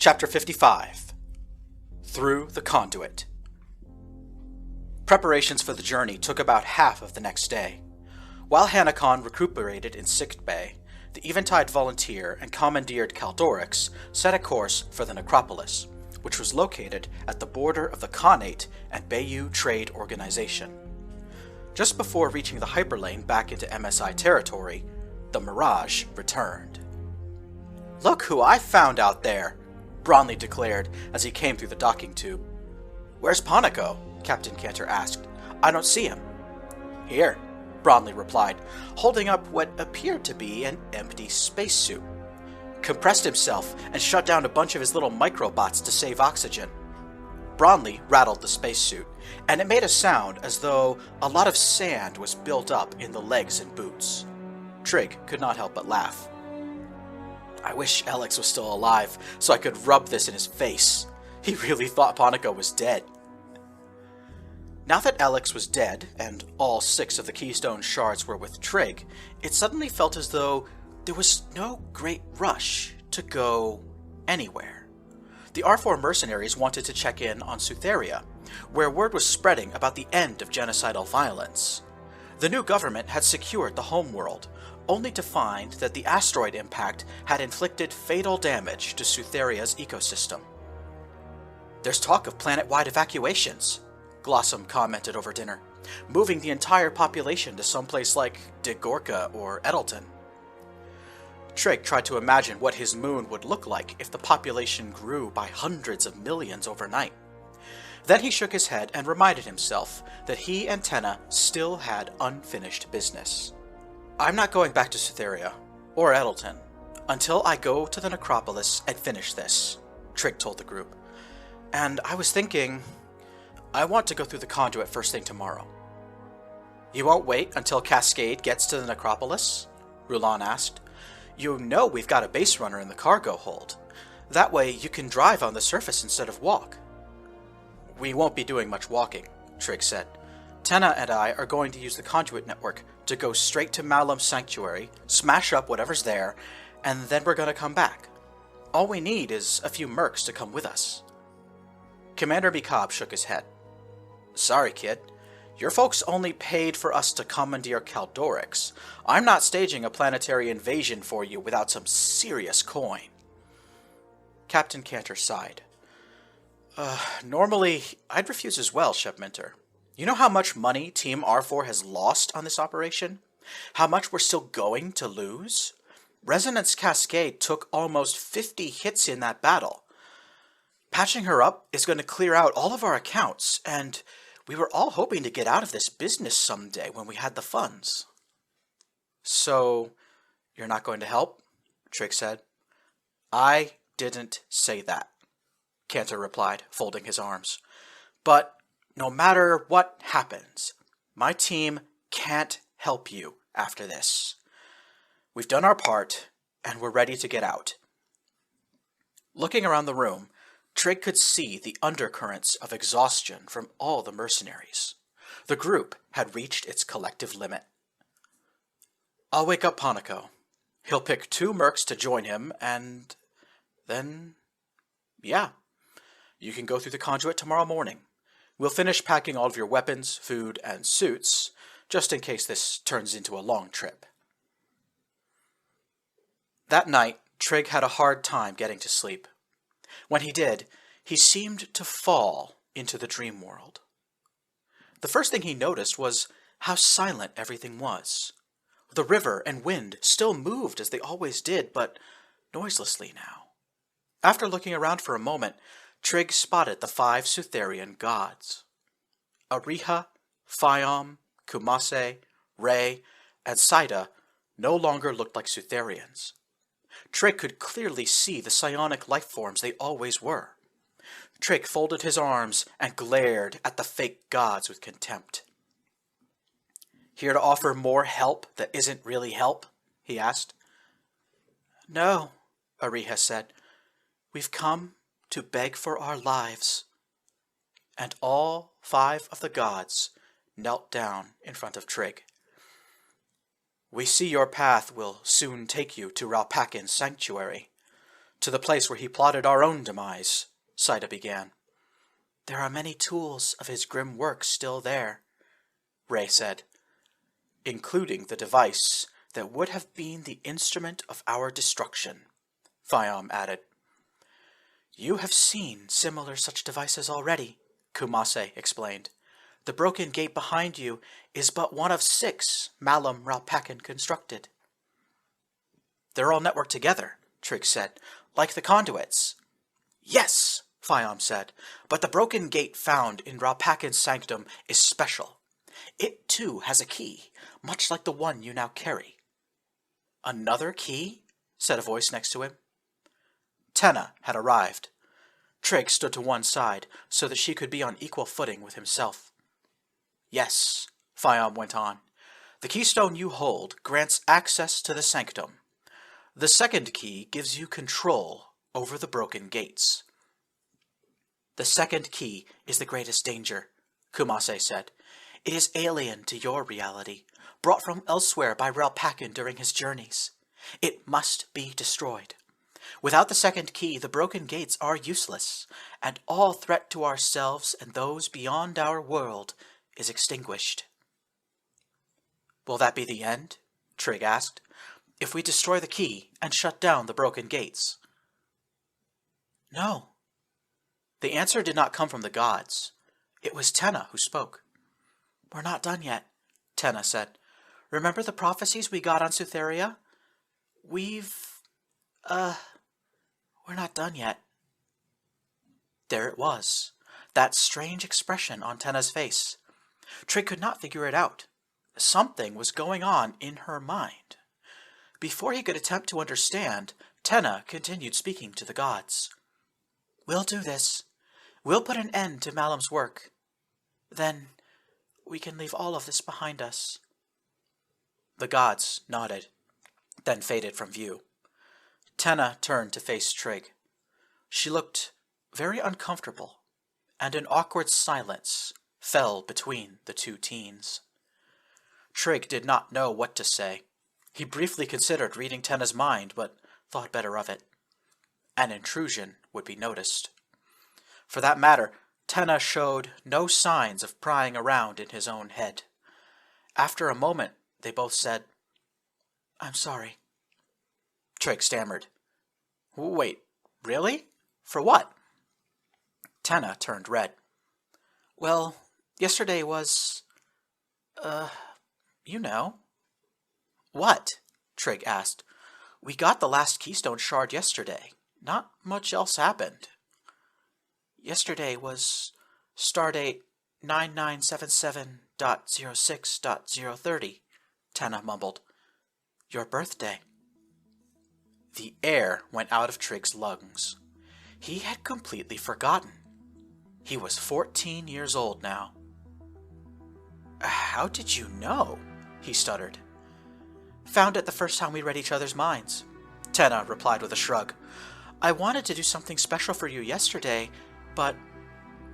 Chapter 55 Through the Conduit. Preparations for the journey took about half of the next day. While Hanakon recuperated in sickbay, the Eventide volunteer and commandeered Kaldorix set a course for the Necropolis, which was located at the border of the Khanate and Bayou Trade Organization. Just before reaching the hyperlane back into MSI territory, the Mirage returned. "Look who I found out there!" Bronley declared as he came through the docking tube. "Where's Ponico?" Captain Cantor asked. "I don't see him." "Here," Bronley replied, holding up what appeared to be an empty spacesuit. "Compressed himself and shut down a bunch of his little microbots to save oxygen." Bronley rattled the spacesuit, and it made a sound as though a lot of sand was built up in the legs and boots. Trig could not help but laugh. "I wish Alex was still alive so I could rub this in his face. He really thought Ponico was dead." Now that Alex was dead, and all 6 of the Keystone shards were with Trig, it suddenly felt as though there was no great rush to go anywhere. The R4 mercenaries wanted to check in on Sutheria, where word was spreading about the end of genocidal violence. The new government had secured the homeworld, only to find that the asteroid impact had inflicted fatal damage to Sutheria's ecosystem. "There's talk of planet-wide evacuations," Glossum commented over dinner, "moving the entire population to someplace like Degorka or Edelton." Trig tried to imagine what his moon would look like if the population grew by hundreds of millions overnight. Then he shook his head and reminded himself that he and Tenna still had unfinished business. "I'm not going back to Sutheria, or Edelton, until I go to the Necropolis and finish this," Trig told the group. "And I was thinking, I want to go through the Conduit first thing tomorrow." "You won't wait until Cascade gets to the Necropolis?" Rulon asked. "You know we've got a base runner in the cargo hold. That way you can drive on the surface instead of walk." "We won't be doing much walking," Trig said. "Tenna and I are going to use the Conduit network to go straight to Malum's sanctuary, smash up whatever's there, and then we're going to come back. All we need is a few mercs to come with us." Commander Mikab shook his head. "Sorry, kid. Your folks only paid for us to commandeer Kaldorix. I'm not staging a planetary invasion for you without some serious coin." Captain Cantor sighed. Normally, I'd refuse as well, Shepminter. You know how much money Team R4 has lost on this operation? How much we're still going to lose? Resonance Cascade took almost 50 hits in that battle. Patching her up is going to clear out all of our accounts, and we were all hoping to get out of this business someday when we had the funds. "So, you're not going to help?" Trig said. "I didn't say that," Cantor replied, folding his arms. "But no matter what happens, my team can't help you after this. We've done our part, and we're ready to get out." Looking around the room, Trig could see the undercurrents of exhaustion from all the mercenaries. The group had reached its collective limit. "I'll wake up Ponico. He'll pick 2 mercs to join him, and then, yeah, you can go through the Conduit tomorrow morning. We'll finish packing all of your weapons, food, and suits, just in case this turns into a long trip." That night, Trig had a hard time getting to sleep. When he did, he seemed to fall into the dream world. The first thing he noticed was how silent everything was. The river and wind still moved as they always did, but noiselessly now. After looking around for a moment, Trig spotted the 5 Sutherian gods. Ariha, Phaom, Kumase, Ray, and Saida no longer looked like Sutherians. Trig could clearly see the psionic life forms they always were. Trig folded his arms and glared at the fake gods with contempt. "Here to offer more help that isn't really help?" he asked. "No," Ariha said. "We've come to beg for our lives." And all 5 of the gods knelt down in front of Trig. "We see your path will soon take you to Ralpakin's sanctuary. To the place where he plotted our own demise, Saida began. There are many tools of his grim work still there, Ray said, including the device that would have been the instrument of our destruction, Phaeom added. You have seen similar such devices already, Kumase explained. The broken gate behind you is but one of 6 Malum Ralpakan constructed. They're all networked together, Trig said, like the conduits. Yes, Phaeom said, but the broken gate found in Ralpakan's sanctum is special. It, too, has a key, much like the one you now carry. Another key? Said a voice next to him. Tenna had arrived. Trig stood to one side so that she could be on equal footing with himself. Yes, Phaeom went on. The keystone you hold grants access to the sanctum. The second key gives you control over the broken gates. The second key is the greatest danger, Kumase said. It is alien to your reality, brought from elsewhere by Ralpakan during his journeys. It must be destroyed. Without the second key, the broken gates are useless, and all threat to ourselves and those beyond our world is extinguished. Will that be the end? Trig asked. If we destroy the key and shut down the broken gates? No. The answer did not come from the gods. It was Tenna who spoke. We're not done yet, Tenna said. Remember the prophecies we got on Sutheria? We're not done yet. There it was, that strange expression on Tenna's face. Trig could not figure it out. Something was going on in her mind. Before he could attempt to understand, Tenna continued speaking to the gods. We'll do this. We'll put an end to Malum's work. Then we can leave all of this behind us. The gods nodded, then faded from view. Tenna turned to face Trig. She looked very uncomfortable, and an awkward silence fell between the two teens. Trig did not know what to say. He briefly considered reading Tenna's mind, but thought better of it. An intrusion would be noticed. For that matter, Tenna showed no signs of prying around in his own head. After a moment, they both said, I'm sorry. Trig stammered. Wait, really? For what? Tenna turned red. Well, yesterday was... you know. What? Trig asked. We got the last keystone shard yesterday. Not much else happened. Yesterday was stardate 9977.06.030, Tenna mumbled. Your birthday. The air went out of Trig's lungs. He had completely forgotten. He was 14 years old now. How did you know? He stuttered. Found it the first time we read each other's minds, Tenna replied with a shrug. I wanted to do something special for you yesterday, but,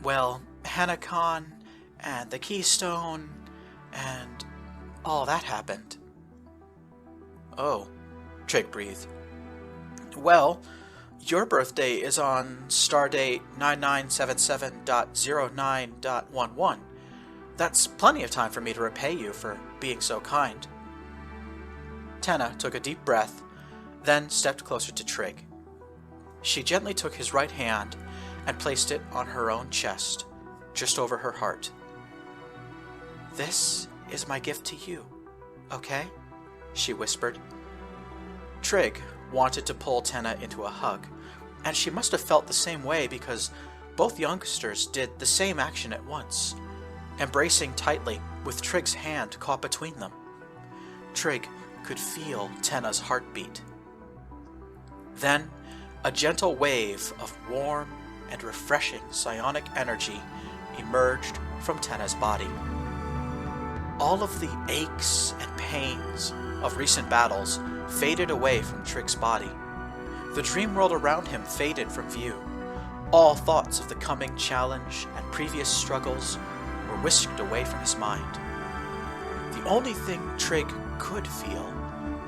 well, Hanakon and the keystone and all that happened. Oh, Trig breathed. Well, your birthday is on stardate 9977.09.11. That's plenty of time for me to repay you for being so kind. Tenna took a deep breath, then stepped closer to Trig. She gently took his right hand and placed it on her own chest, just over her heart. This is my gift to you, okay? She whispered. Trig wanted to pull Tenna into a hug, and she must have felt the same way because both youngsters did the same action at once, embracing tightly with Trig's hand caught between them. Trig could feel Tenna's heartbeat. Then, a gentle wave of warm and refreshing psionic energy emerged from Tenna's body. All of the aches and pains of recent battles faded away from Trig's body. The dream world around him faded from view. All thoughts of the coming challenge and previous struggles were whisked away from his mind. The only thing Trig could feel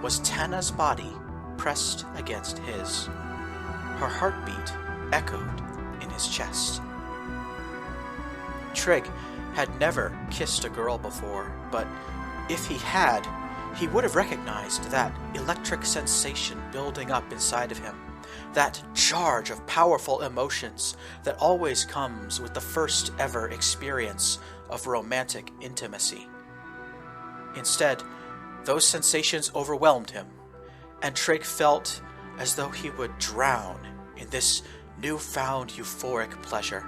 was Tenna's body pressed against his. her heartbeat echoed in his chest. Trig had never kissed a girl before, but if he had, he would have recognized that electric sensation building up inside of him, that charge of powerful emotions that always comes with the first ever experience of romantic intimacy. Instead, those sensations overwhelmed him, and Trig felt as though he would drown in this newfound euphoric pleasure.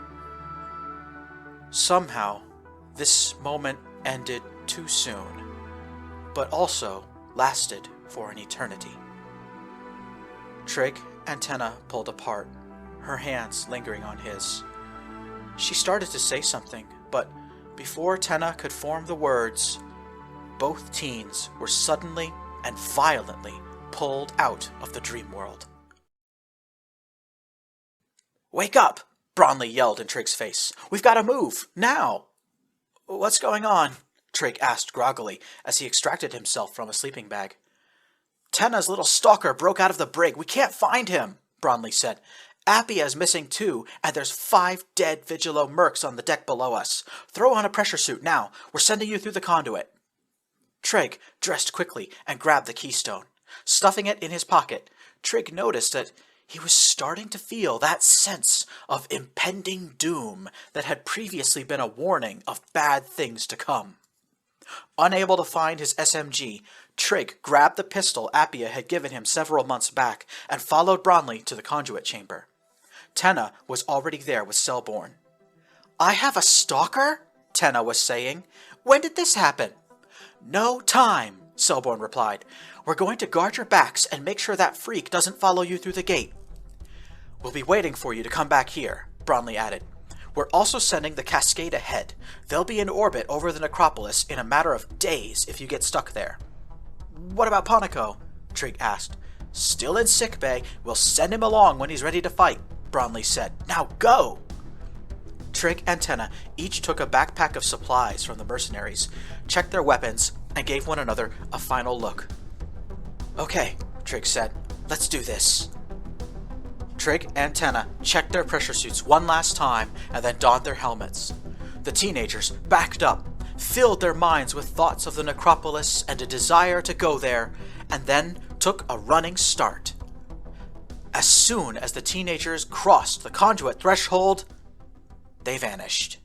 Somehow, this moment ended too soon, but also lasted for an eternity. Trig and Tenna pulled apart, her hands lingering on his. She started to say something, but before Tenna could form the words, both teens were suddenly and violently pulled out of the dream world. "Wake up!" Bronley yelled in Trig's face. "We've got to move, now!" "What's going on?" Trig asked groggily as he extracted himself from a sleeping bag. "Tenna's little stalker broke out of the brig. We can't find him," Bronley said. "Appia's missing too, and there's 5 dead Vigilo mercs on the deck below us. Throw on a pressure suit now. We're sending you through the conduit." Trig dressed quickly and grabbed the keystone. Stuffing it in his pocket, Trig noticed that he was starting to feel that sense of impending doom that had previously been a warning of bad things to come. Unable to find his SMG, Trig grabbed the pistol Appia had given him several months back and followed Bronley to the conduit chamber. Tenna was already there with Selborne. "I have a stalker?" Tenna was saying. "When did this happen?" "No time," Selborne replied. "We're going to guard your backs and make sure that freak doesn't follow you through the gate." "We'll be waiting for you to come back here," Bronley added. "We're also sending the Cascade ahead. They'll be in orbit over the Necropolis in a matter of days if you get stuck there." "What about Ponico?" Trig asked. "Still in sickbay. We'll send him along when he's ready to fight," Bronley said. "Now go!" Trig and Tenna each took a backpack of supplies from the mercenaries, checked their weapons, and gave one another a final look. "Okay," Trig said. "Let's do this." Trig and Tenna checked their pressure suits one last time and then donned their helmets. The teenagers backed up, filled their minds with thoughts of the Necropolis and a desire to go there, and then took a running start. As soon as the teenagers crossed the conduit threshold, they vanished.